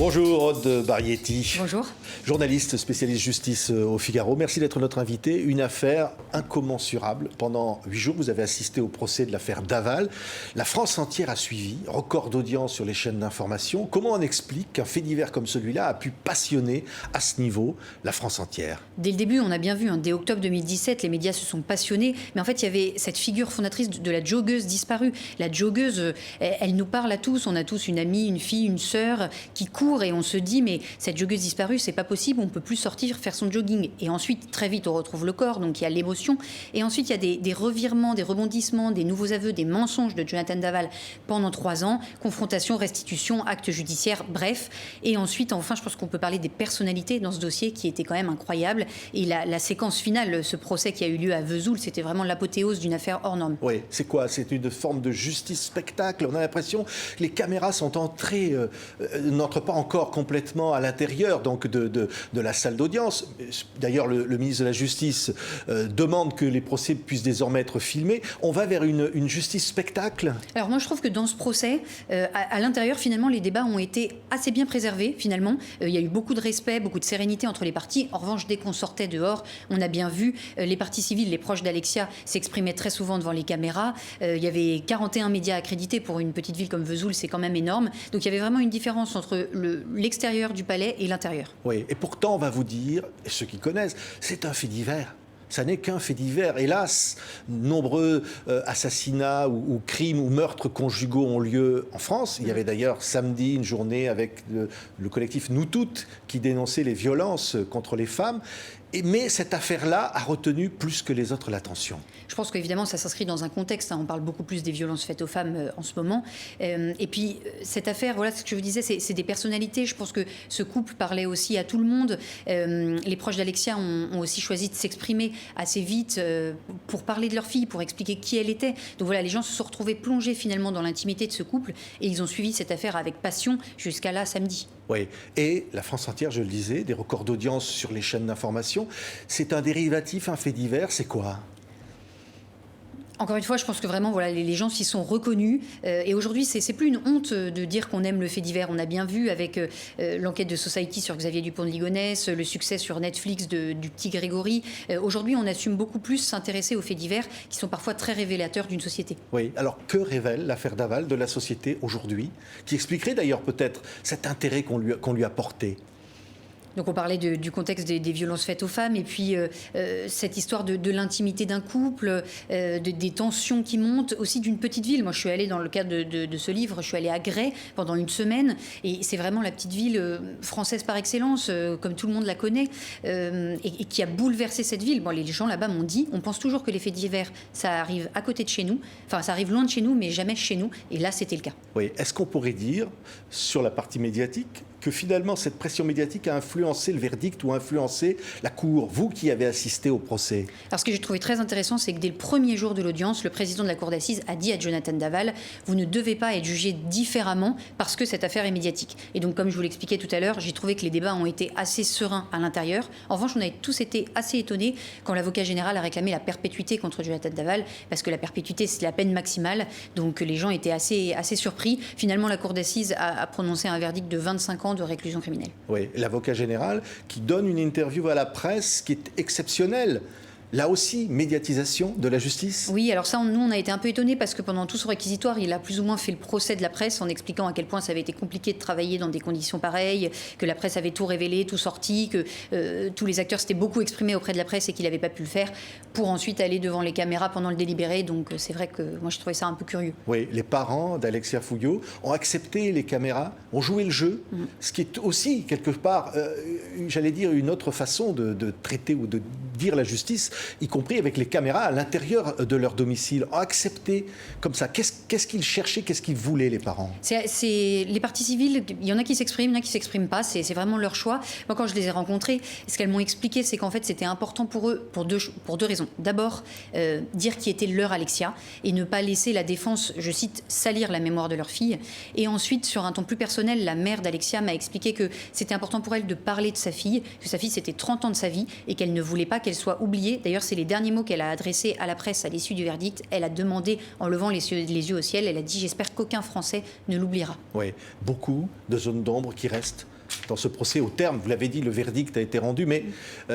Bonjour Aude Barietti. Bonjour. Journaliste spécialiste justice au Figaro. Merci d'être notre invité. Une affaire incommensurable. Pendant 8 jours, vous avez assisté au procès de l'affaire Daval. La France entière a suivi. Record d'audience sur les chaînes d'information. Comment on explique qu'un fait divers comme celui-là a pu passionner à ce niveau la France entière? Dès le début, on a bien vu, dès octobre 2017, les médias se sont passionnés. Mais en fait, il y avait cette figure fondatrice de la joggeuse disparue. La joggeuse, elle nous parle à tous. On a tous une amie, une fille, une sœur qui court et on se dit, mais cette joggeuse disparue, c'est pas possible, on peut plus sortir faire son jogging. Et ensuite, très vite, on retrouve le corps, donc il y a l'émotion. Et ensuite, il y a des revirements, des rebondissements, des nouveaux aveux, des mensonges de Jonathan Daval pendant 3 ans. Confrontation, restitution, acte judiciaire, bref. Et ensuite, enfin, je pense qu'on peut parler des personnalités dans ce dossier qui était quand même incroyable. Et la séquence finale, ce procès qui a eu lieu à Vesoul, c'était vraiment l'apothéose d'une affaire hors norme. Oui, c'est quoi? C'est une forme de justice spectacle. On a l'impression que les caméras sont entrées, n'entrent pas encore complètement à l'intérieur donc de la salle d'audience. D'ailleurs, le ministre de la Justice demande que les procès puissent désormais être filmés. On va vers une justice spectacle. Alors moi, je trouve que dans ce procès, à l'intérieur, finalement, les débats ont été assez bien préservés, finalement. Il y a eu beaucoup de respect, beaucoup de sérénité entre les parties. En revanche, dès qu'on sortait dehors, on a bien vu les parties civiles, les proches d'Alexia s'exprimaient très souvent devant les caméras. Il y avait 41 médias accrédités pour une petite ville comme Vesoul, c'est quand même énorme. Donc il y avait vraiment une différence entre l'extérieur du palais et l'intérieur. Oui, et pourtant, on va vous dire, et ceux qui connaissent, c'est un fait divers. Ça n'est qu'un fait divers. Hélas, nombreux assassinats ou crimes ou meurtres conjugaux ont lieu en France. Il y avait d'ailleurs samedi une journée avec le collectif Nous Toutes qui dénonçait les violences contre les femmes. Mais cette affaire-là a retenu plus que les autres l'attention. Je pense qu'évidemment, ça s'inscrit dans un contexte. On parle beaucoup plus des violences faites aux femmes en ce moment. Et puis, cette affaire, voilà ce que je vous disais, c'est des personnalités. Je pense que ce couple parlait aussi à tout le monde. Les proches d'Alexia ont aussi choisi de s'exprimer assez vite pour parler de leur fille, pour expliquer qui elle était. Donc voilà, les gens se sont retrouvés plongés finalement dans l'intimité de ce couple et ils ont suivi cette affaire avec passion jusqu'à là, samedi. Oui, et la France entière, je le disais, des records d'audience sur les chaînes d'information. C'est un dérivatif, un fait divers, c'est quoi ? Encore une fois, je pense que vraiment, voilà, les gens s'y sont reconnus. Et aujourd'hui, c'est plus une honte de dire qu'on aime le fait divers. On a bien vu avec l'enquête de Society sur Xavier Dupont de Ligonnès, le succès sur Netflix du petit Grégory. Aujourd'hui, on assume beaucoup plus s'intéresser aux faits divers qui sont parfois très révélateurs d'une société. Oui, alors que révèle l'affaire Daval de la société aujourd'hui, qui expliquerait d'ailleurs peut-être cet intérêt qu'on lui a porté ? Donc on parlait du contexte des violences faites aux femmes et puis cette histoire de l'intimité d'un couple, des tensions qui montent, aussi d'une petite ville. Moi je suis allée dans le cadre de ce livre, je suis allée à Gray pendant une semaine et c'est vraiment la petite ville française par excellence, comme tout le monde la connaît, et qui a bouleversé cette ville. Bon, les gens là-bas m'ont dit, on pense toujours que les faits divers, ça arrive à côté de chez nous, enfin ça arrive loin de chez nous mais jamais chez nous, et là c'était le cas. Oui, est-ce qu'on pourrait dire, sur la partie médiatique, que finalement cette pression médiatique a influencé le verdict ou influencé la Cour, vous qui avez assisté au procès? Alors ce que j'ai trouvé très intéressant, c'est que dès le premier jour de l'audience, le président de la Cour d'assises a dit à Jonathan Daval, vous ne devez pas être jugé différemment parce que cette affaire est médiatique. Et donc comme je vous l'expliquais tout à l'heure, j'ai trouvé que les débats ont été assez sereins à l'intérieur. En revanche, on avait tous été assez étonnés quand l'avocat général a réclamé la perpétuité contre Jonathan Daval, parce que la perpétuité c'est la peine maximale, donc les gens étaient assez surpris. Finalement, la Cour d'assises a prononcé un verdict de 25 ans de réclusion criminelle. Oui, l'avocat général qui donne une interview à la presse qui est exceptionnelle. Là aussi, médiatisation de la justice. Oui, alors ça, nous, on a été un peu étonnés parce que pendant tout son réquisitoire, il a plus ou moins fait le procès de la presse en expliquant à quel point ça avait été compliqué de travailler dans des conditions pareilles, que la presse avait tout révélé, tout sorti, que tous les acteurs s'étaient beaucoup exprimés auprès de la presse et qu'il n'avait pas pu le faire, pour ensuite aller devant les caméras pendant le délibéré. Donc c'est vrai que moi, je trouvais ça un peu curieux. Oui, les parents d'Alexia Fouillot ont accepté les caméras, ont joué le jeu, ce qui est aussi, quelque part, j'allais dire, une autre façon de traiter ou de dire la justice, y compris avec les caméras à l'intérieur de leur domicile, ont accepté comme ça. Qu'est-ce qu'ils cherchaient, qu'est-ce qu'ils voulaient, les parents? C'est les parties civiles, il y en a qui s'expriment, il y en a qui ne s'expriment pas, c'est vraiment leur choix. Moi, quand je les ai rencontrés, ce qu'elles m'ont expliqué, c'est qu'en fait, c'était important pour eux, pour deux raisons. D'abord, dire qui était leur Alexia et ne pas laisser la défense, je cite, salir la mémoire de leur fille. Et ensuite, sur un ton plus personnel, la mère d'Alexia m'a expliqué que c'était important pour elle de parler de sa fille, que sa fille, c'était 30 ans de sa vie et qu'elle ne voulait pas qu'elle soit oubliée. D'ailleurs, c'est les derniers mots qu'elle a adressés à la presse à l'issue du verdict. Elle a demandé, en levant les yeux au ciel, elle a dit « J'espère qu'aucun Français ne l'oubliera ». Oui, beaucoup de zones d'ombre qui restent dans ce procès. Au terme, vous l'avez dit, le verdict a été rendu, mais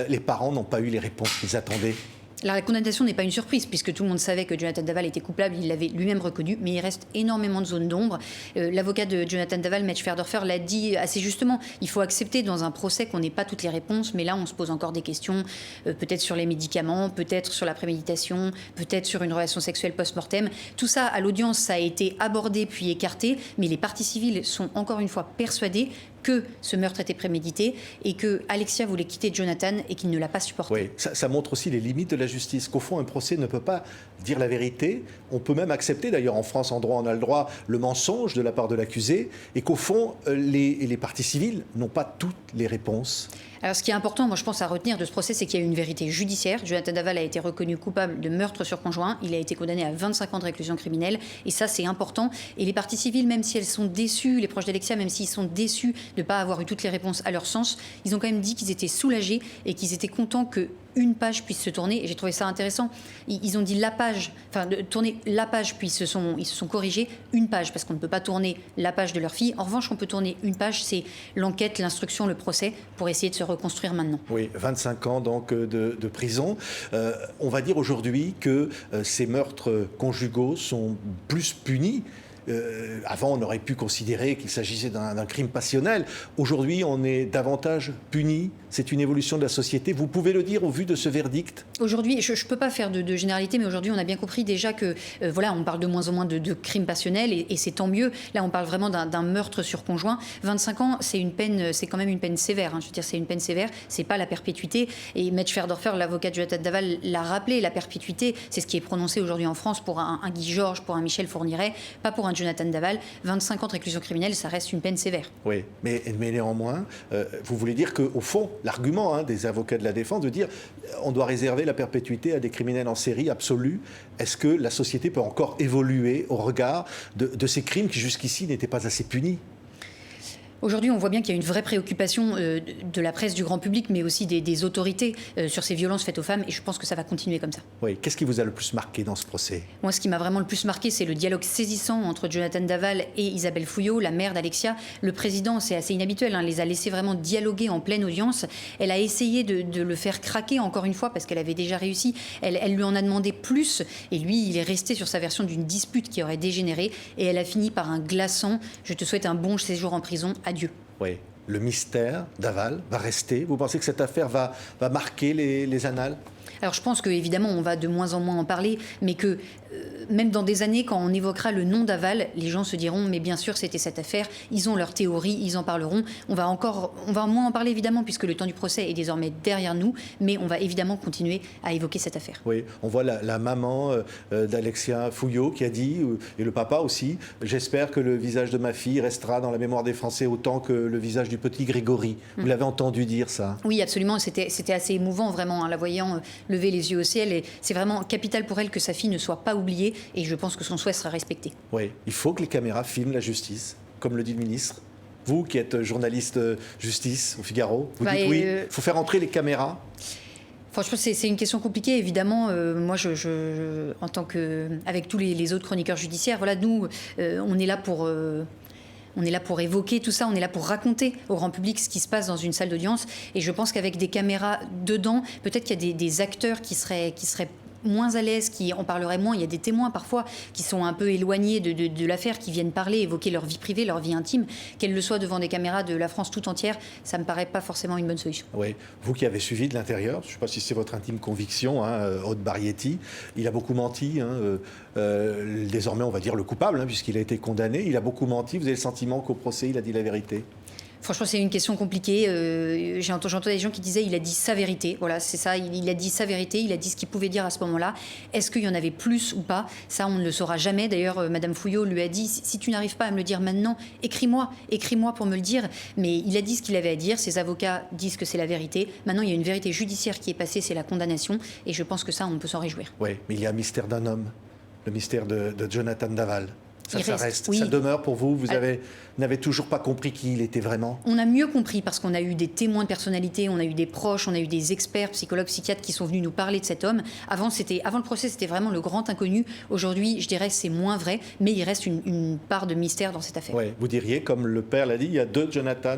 les parents n'ont pas eu les réponses qu'ils attendaient. La condamnation n'est pas une surprise, puisque tout le monde savait que Jonathan Daval était coupable, il l'avait lui-même reconnu, mais il reste énormément de zones d'ombre. L'avocat de Jonathan Daval, Matt Schwerdorfer, l'a dit assez justement, il faut accepter dans un procès qu'on n'ait pas toutes les réponses, mais là on se pose encore des questions, peut-être sur les médicaments, peut-être sur la préméditation, peut-être sur une relation sexuelle post-mortem. Tout ça, à l'audience, ça a été abordé puis écarté, mais les parties civiles sont encore une fois persuadées que ce meurtre était prémédité et que Alexia voulait quitter Jonathan et qu'il ne l'a pas supporté. Oui, ça montre aussi les limites de la justice, qu'au fond un procès ne peut pas dire la vérité. On peut même accepter, d'ailleurs en France en droit on a le droit, le mensonge de la part de l'accusé, et qu'au fond les parties civiles n'ont pas toutes les réponses. Alors ce qui est important, moi je pense à retenir de ce procès, c'est qu'il y a eu une vérité judiciaire. Jonathan Daval a été reconnu coupable de meurtre sur conjoint. Il a été condamné à 25 ans de réclusion criminelle. Et ça, c'est important. Et les parties civiles, même si elles sont déçues, les proches d'Alexia, même s'ils sont déçus de ne pas avoir eu toutes les réponses à leur sens, ils ont quand même dit qu'ils étaient soulagés et qu'ils étaient contents que une page puisse se tourner, et j'ai trouvé ça intéressant. Ils ont dit la page, enfin de tourner la page, puis ils se sont corrigés une page, parce qu'on ne peut pas tourner la page de leur fille. En revanche, on peut tourner une page, c'est l'enquête, l'instruction, le procès, pour essayer de se reconstruire maintenant. Oui, 25 ans donc de prison. On va dire aujourd'hui que ces meurtres conjugaux sont plus punis. Avant, on aurait pu considérer qu'il s'agissait d'un crime passionnel. Aujourd'hui, on est davantage puni. C'est une évolution de la société. Vous pouvez le dire au vu de ce verdict? Aujourd'hui, je ne peux pas faire de généralité, mais aujourd'hui, on a bien compris déjà que, voilà, on parle de moins en moins de crimes passionnels, et c'est tant mieux. Là, on parle vraiment d'un meurtre sur conjoint. 25 ans, c'est une peine, c'est quand même une peine sévère. Hein. Je veux dire, c'est une peine sévère. C'est pas la perpétuité. Et Matt Schwerdorfer, l'avocat de Jonathan Daval, l'a rappelé. La perpétuité, c'est ce qui est prononcé aujourd'hui en France pour un Guy Georges, pour un Michel Fourniret, pas pour un Jonathan Daval. 25 ans de réclusion criminelle, ça reste une peine sévère. Oui, mais néanmoins, vous voulez dire qu'au fond, l'argument des avocats de la défense de dire on doit réserver la perpétuité à des criminels en série absolue, est-ce que la société peut encore évoluer au regard de ces crimes qui jusqu'ici n'étaient pas assez punis? Aujourd'hui, on voit bien qu'il y a une vraie préoccupation de la presse, du grand public, mais aussi des autorités sur ces violences faites aux femmes, et je pense que ça va continuer comme ça. Oui, qu'est-ce qui vous a le plus marqué dans ce procès? Moi, ce qui m'a vraiment le plus marqué, c'est le dialogue saisissant entre Jonathan Daval et Isabelle Fouillot, la mère d'Alexia. Le président, c'est assez inhabituel, les a laissés vraiment dialoguer en pleine audience. Elle a essayé de le faire craquer encore une fois, parce qu'elle avait déjà réussi. Elle lui en a demandé plus, et lui, il est resté sur sa version d'une dispute qui aurait dégénéré, et elle a fini par un glaçant « Je te souhaite un bon séjour en prison, adieu ». Oui, le mystère Daval va rester. Vous pensez que cette affaire va marquer les annales? Alors je pense qu'évidemment on va de moins en moins en parler, mais que même dans des années, quand on évoquera le nom Daval, les gens se diront mais bien sûr c'était cette affaire, ils ont leur théorie, ils en parleront. On va moins en parler évidemment puisque le temps du procès est désormais derrière nous, mais on va évidemment continuer à évoquer cette affaire. Oui, on voit la maman d'Alexia Fouillot qui a dit, et le papa aussi, j'espère que le visage de ma fille restera dans la mémoire des Français autant que le visage du petit Grégory. Vous l'avez entendu dire ça? Oui, absolument, c'était assez émouvant vraiment, en la voyant lever les yeux au ciel, et c'est vraiment capital pour elle que sa fille ne soit pas oubliée, et je pense que son souhait sera respecté. Oui, il faut que les caméras filment la justice, comme le dit le ministre. Vous qui êtes journaliste justice au Figaro, vous dites oui, il faut faire entrer les caméras. Franchement, c'est une question compliquée, évidemment. Moi, en tant que, avec tous les autres chroniqueurs judiciaires, voilà, nous, on est là pour... On est là pour évoquer tout ça, on est là pour raconter au grand public ce qui se passe dans une salle d'audience. Et je pense qu'avec des caméras dedans, peut-être qu'il y a des acteurs qui seraient moins à l'aise, qui en parleraient moins. Il y a des témoins parfois qui sont un peu éloignés de l'affaire, qui viennent parler, évoquer leur vie privée, leur vie intime. Qu'elle le soit devant des caméras de la France tout entière, ça ne me paraît pas forcément une bonne solution. Oui, vous qui avez suivi de l'intérieur, je ne sais pas si c'est votre intime conviction, Aude Barietti, il a beaucoup menti. Désormais, on va dire le coupable, puisqu'il a été condamné. Il a beaucoup menti. Vous avez le sentiment qu'au procès, il a dit la vérité? Franchement, c'est une question compliquée. J'entends des gens qui disaient il a dit sa vérité. Voilà, c'est ça, il a dit sa vérité, il a dit ce qu'il pouvait dire à ce moment-là. Est-ce qu'il y en avait plus ou pas? Ça, on ne le saura jamais. D'ailleurs, Madame Fouillot lui a dit si tu n'arrives pas à me le dire maintenant, écris-moi pour me le dire. Mais il a dit ce qu'il avait à dire. Ses avocats disent que c'est la vérité. Maintenant, il y a une vérité judiciaire qui est passée, c'est la condamnation. Et je pense que ça, on peut s'en réjouir. Oui, mais il y a un mystère d'un homme, le mystère de Jonathan Daval. Ça reste, oui. ça demeure pour vous. Vous n'avez toujours pas compris qui il était vraiment. On a mieux compris parce qu'on a eu des témoins de personnalité, on a eu des proches, on a eu des experts, psychologues, psychiatres qui sont venus nous parler de cet homme. Avant le procès, c'était vraiment le grand inconnu. Aujourd'hui, je dirais que c'est moins vrai, mais il reste une part de mystère dans cette affaire. Ouais, vous diriez, comme le père l'a dit, il y a deux Jonathan,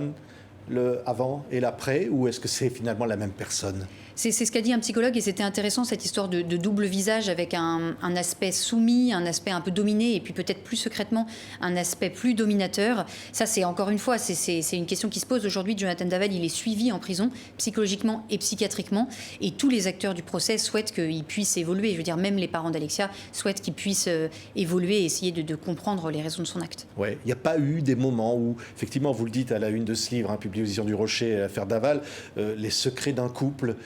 le avant et l'après, ou est-ce que c'est finalement la même personne ? C'est ce qu'a dit un psychologue et c'était intéressant cette histoire de double visage avec un aspect soumis, un aspect un peu dominé et puis peut-être plus secrètement un aspect plus dominateur. Ça c'est encore une fois, c'est une question qui se pose aujourd'hui. Jonathan Daval, il est suivi en prison psychologiquement et psychiatriquement et tous les acteurs du procès souhaitent qu'il puisse évoluer. Je veux dire, même les parents d'Alexia souhaitent qu'il puisse évoluer et essayer de comprendre les raisons de son acte. Ouais, il n'y a pas eu des moments où, effectivement, vous le dites à la une de ce livre, publié aux éditions du Rocher, l'affaire Daval, les secrets d'un couple,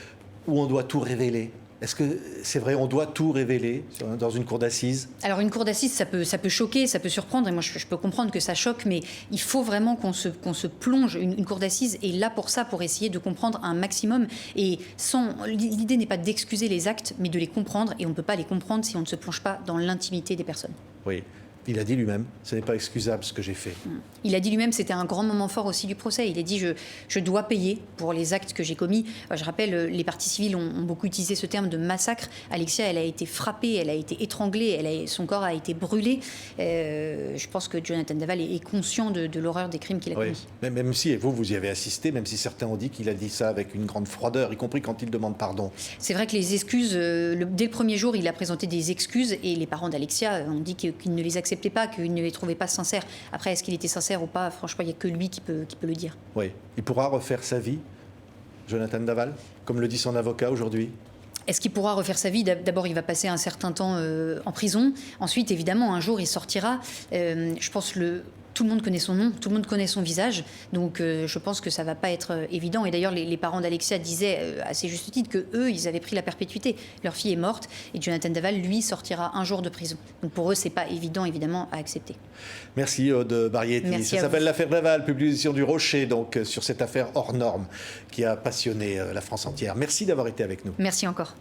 où on doit tout révéler. Est-ce que c'est vrai, on doit tout révéler dans une cour d'assises ? Alors une cour d'assises, ça peut choquer, ça peut surprendre, et moi je peux comprendre que ça choque, mais il faut vraiment qu'on se plonge. Une cour d'assises est là pour ça, pour essayer de comprendre un maximum. Et l'idée n'est pas d'excuser les actes, mais de les comprendre, et on ne peut pas les comprendre si on ne se plonge pas dans l'intimité des personnes. Oui. Il a dit lui-même, ce n'est pas excusable ce que j'ai fait. Il a dit lui-même, c'était un grand moment fort aussi du procès. Il a dit, je dois payer pour les actes que j'ai commis. Je rappelle, les parties civiles ont beaucoup utilisé ce terme de massacre. Alexia, elle a été frappée, elle a été étranglée, son corps a été brûlé. Je pense que Jonathan Daval est conscient de l'horreur des crimes qu'il a commis. Mais même si, et vous y avez assisté, même si certains ont dit qu'il a dit ça avec une grande froideur, y compris quand il demande pardon. C'est vrai que les excuses, dès le premier jour, il a présenté des excuses et les parents d'Alexia ont dit qu'ils ne les acceptaient pas, qu'il ne les trouvait pas sincères. Après, est-ce qu'il était sincère ou pas ? Franchement, il n'y a que lui qui peut le dire. Oui. Il pourra refaire sa vie, Jonathan Daval, comme le dit son avocat aujourd'hui ? Est-ce qu'il pourra refaire sa vie ? D'abord, il va passer un certain temps en prison. Ensuite, évidemment, un jour, il sortira. Je pense tout le monde connaît son nom, tout le monde connaît son visage. Donc, je pense que ça ne va pas être évident. Et d'ailleurs, les parents d'Alexia disaient, à assez juste titre, qu'eux, ils avaient pris la perpétuité. Leur fille est morte et Jonathan Daval, lui, sortira un jour de prison. Donc, pour eux, ce n'est pas évident, évidemment, à accepter. Merci Aude Barietti. Ça s'appelle l'affaire Daval, publié aux éditions du Rocher, donc sur cette affaire hors norme qui a passionné la France entière. Merci d'avoir été avec nous. Merci encore.